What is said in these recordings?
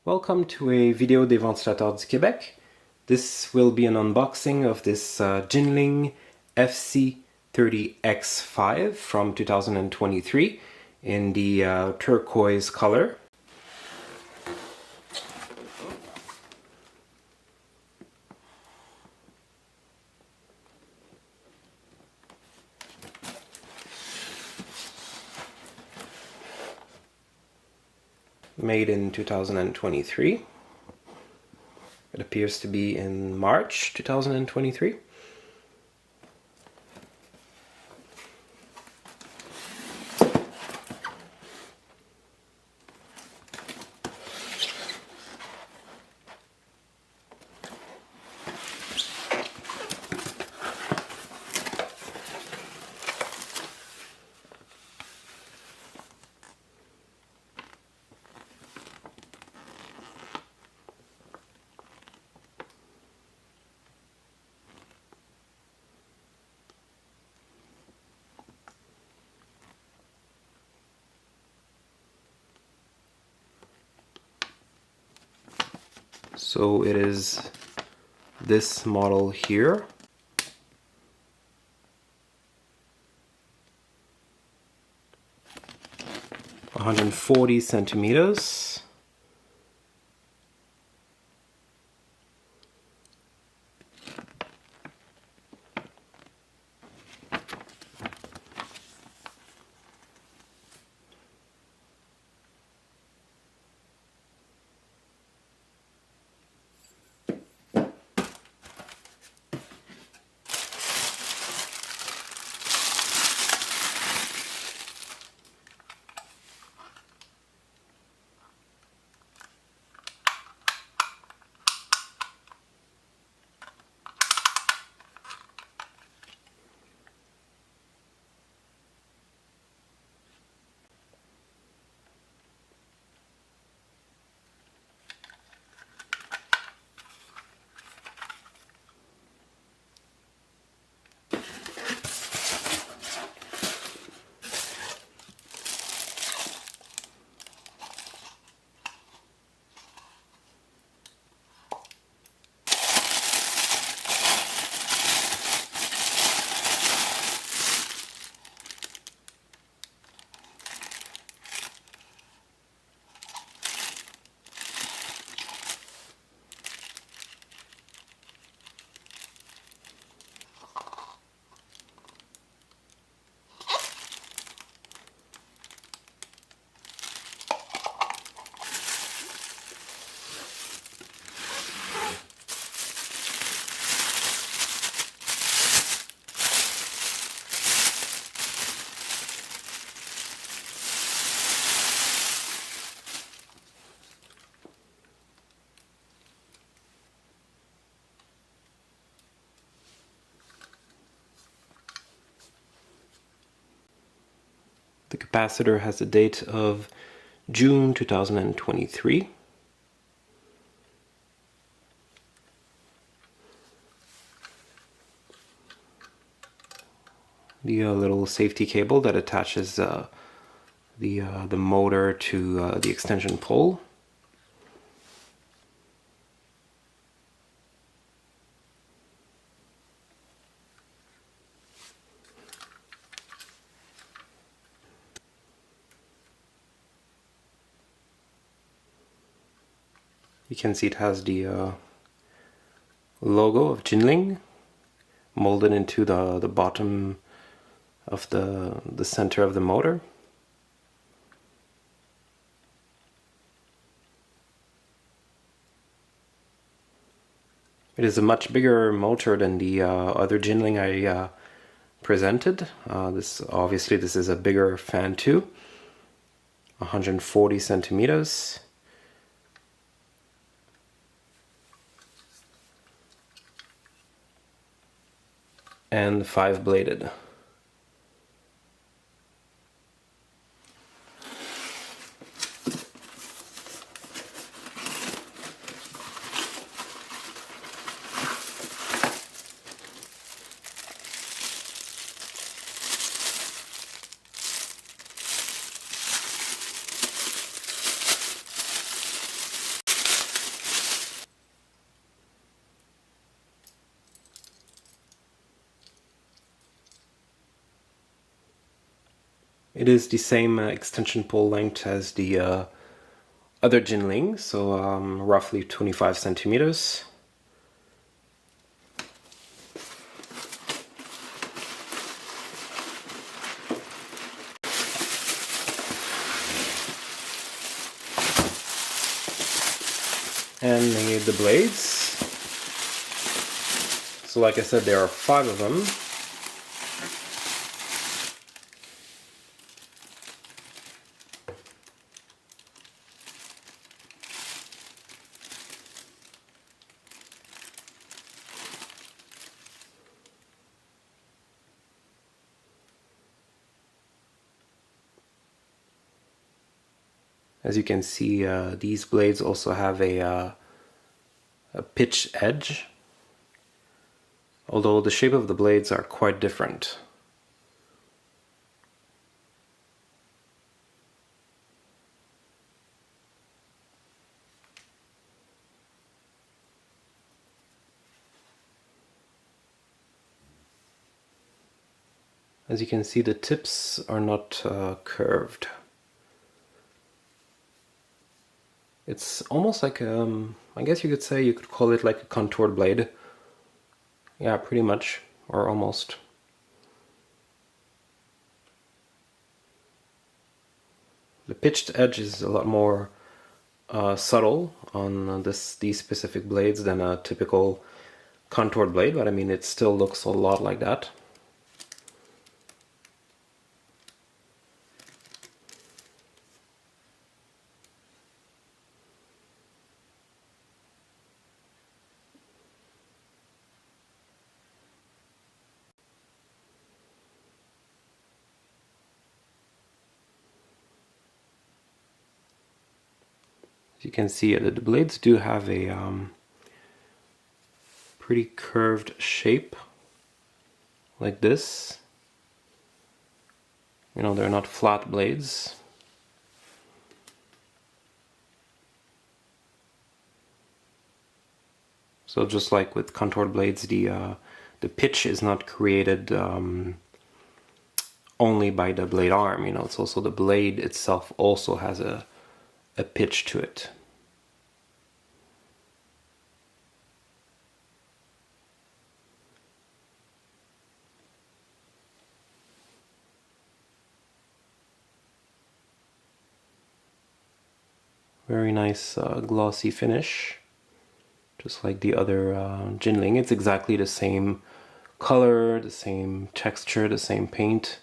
Welcome to a vidéo des ventilateurs du Québec. This will be an unboxing of this Jinling FC-30X5 from 2023 in the turquoise color. Made in 2023. It appears to be in March 2023. So it is this model here. $140 centimeters. The capacitor has a date of June 2023. The little safety cable that attaches the motor to the extension pole. You can see it has the logo of Jinling molded into the bottom of the center of the motor. It is a much bigger motor than the other Jinling I presented. This is a bigger fan too. 140 centimeters. And 5-bladed. It is the same extension pole length as the other Jinling, so roughly 25 centimeters. And the blades. So like I said, there are 5 of them. As you can see, these blades also have a pitch edge, although the shape of the blades are quite different. As you can see, the tips are not curved. It's almost like, I guess you could call it like a contoured blade. Yeah, pretty much, or almost. The pitched edge is a lot more subtle on these specific blades than a typical contoured blade, but I mean, it still looks a lot like that. As you can see, the blades do have a pretty curved shape, like this. You know, they're not flat blades. So just like with contoured blades, the pitch is not created only by the blade arm. You know, it's also the blade itself also has a pitch to it. Very nice glossy finish, just like the other Jinling. It's exactly the same color, the same texture, the same paint.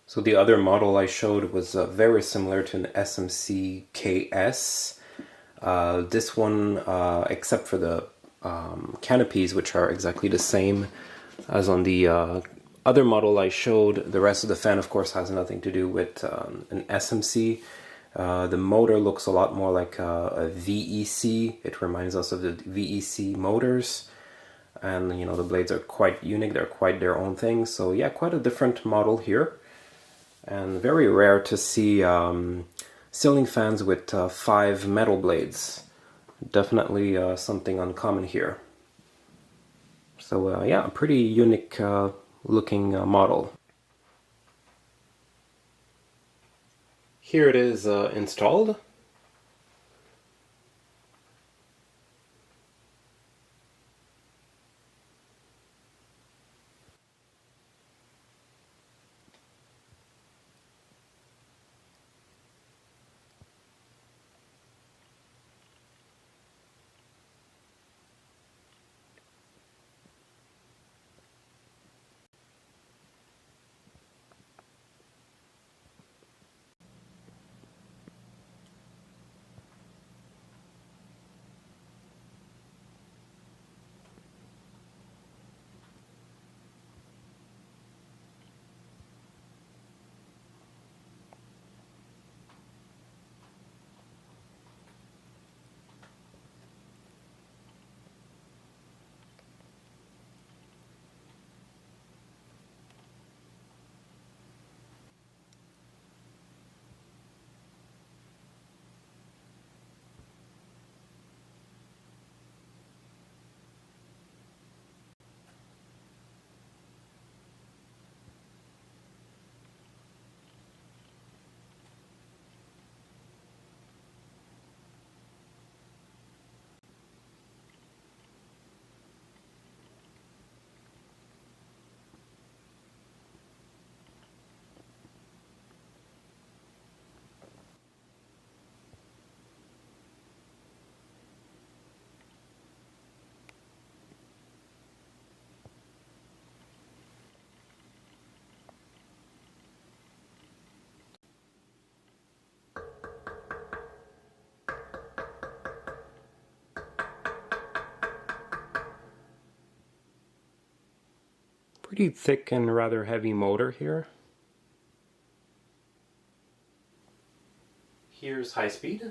So the other model I showed was very similar to an SMC KS. This one, except for the canopies, which are exactly the same as on the other model I showed, the rest of the fan, of course, has nothing to do with an SMC. The motor looks a lot more like a VEC. It reminds us of the VEC motors. And, you know, the blades are quite unique. They're quite their own thing. So, yeah, quite a different model here. And very rare to see ceiling fans with 5 metal blades. Definitely something uncommon here. So yeah, a pretty unique looking model. Here it is installed. Pretty thick and rather heavy motor here. Here's high speed.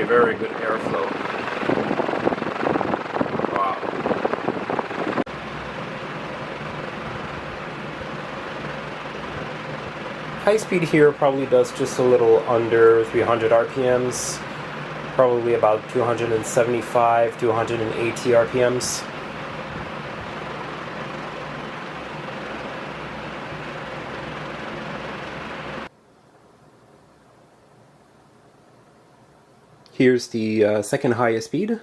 Very good airflow. Wow. High speed here probably does just a little under 300 RPMs, probably about 275, 280 RPMs. Here's the second highest speed.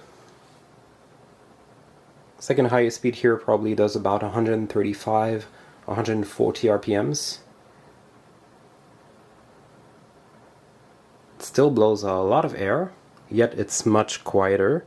Second highest speed here probably does about 135, 140 RPMs. It still blows a lot of air, yet it's much quieter.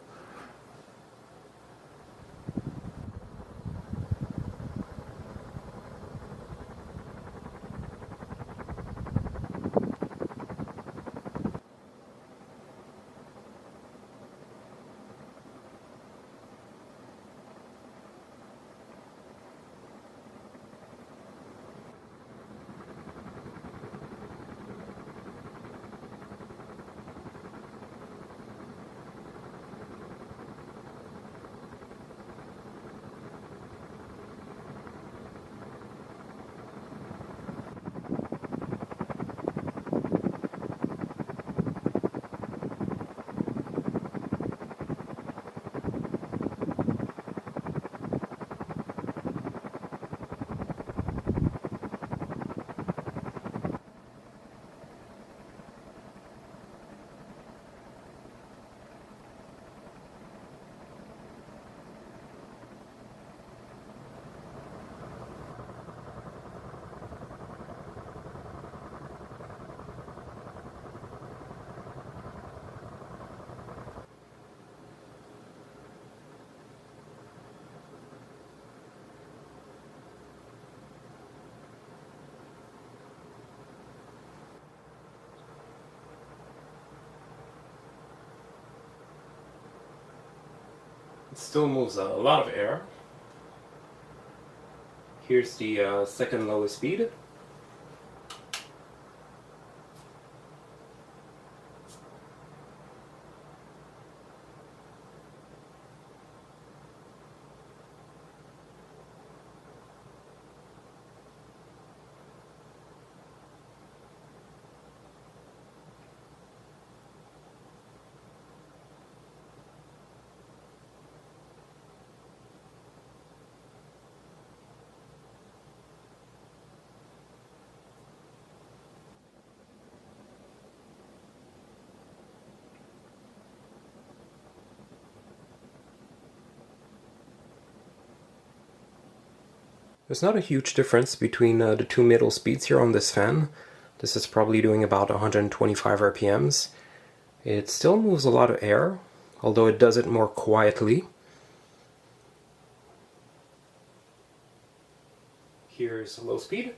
It still moves a lot of air. Here's the second lowest speed. There's not a huge difference between the two middle speeds here on this fan. This is probably doing about 125 RPMs. It still moves a lot of air, although it does it more quietly. Here's low speed.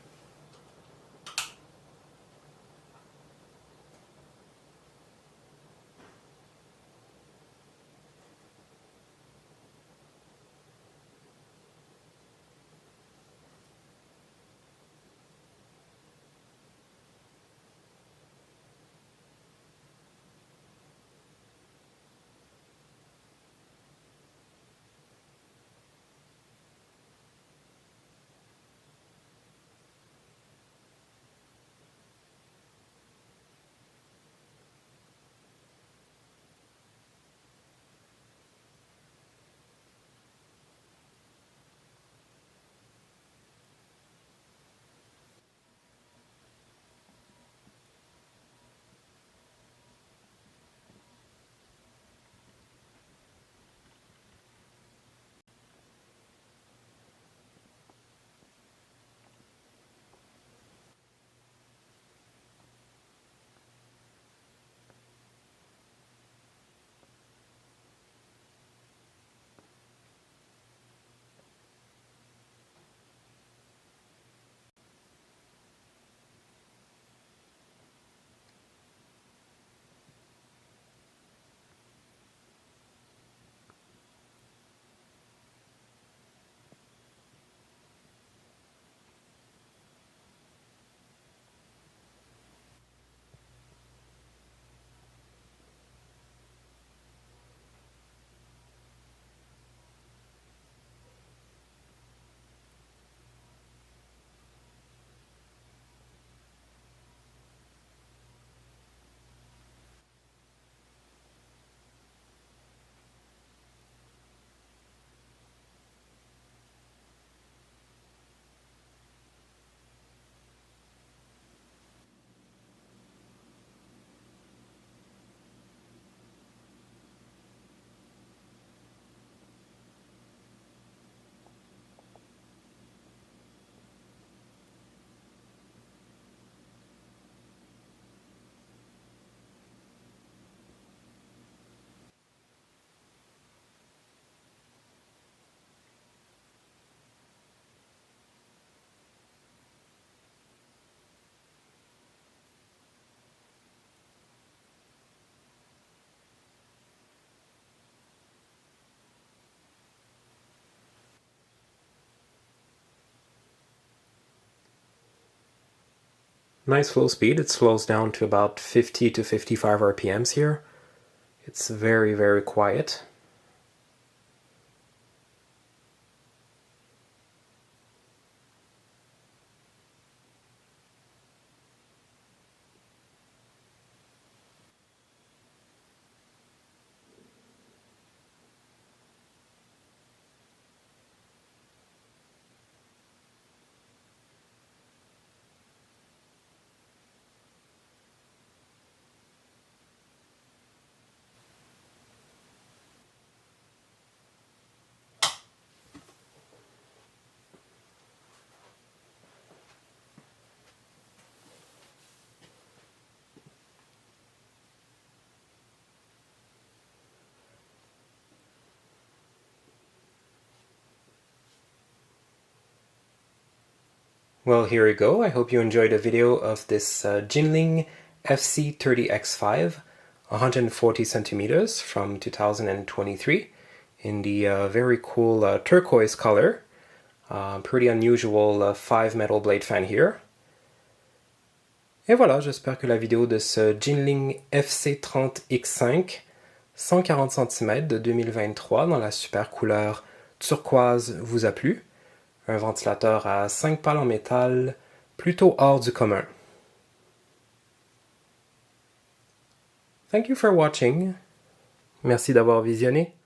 Nice flow speed. It slows down to about 50 to 55 RPMs here. It's very, very quiet. Well, here we go. I hope you enjoyed a video of this Jinling FC-30X5, 140 centimeters from 2023. in the very cool turquoise color. Pretty unusual 5 metal blade fan here. Et voilà, j'espère que la vidéo de ce Jinling FC-30X5 140 cm de 2023 dans la super couleur turquoise vous a plu. Un ventilateur à 5 pales en métal, plutôt hors du commun. Thank you for watching. Merci d'avoir visionné.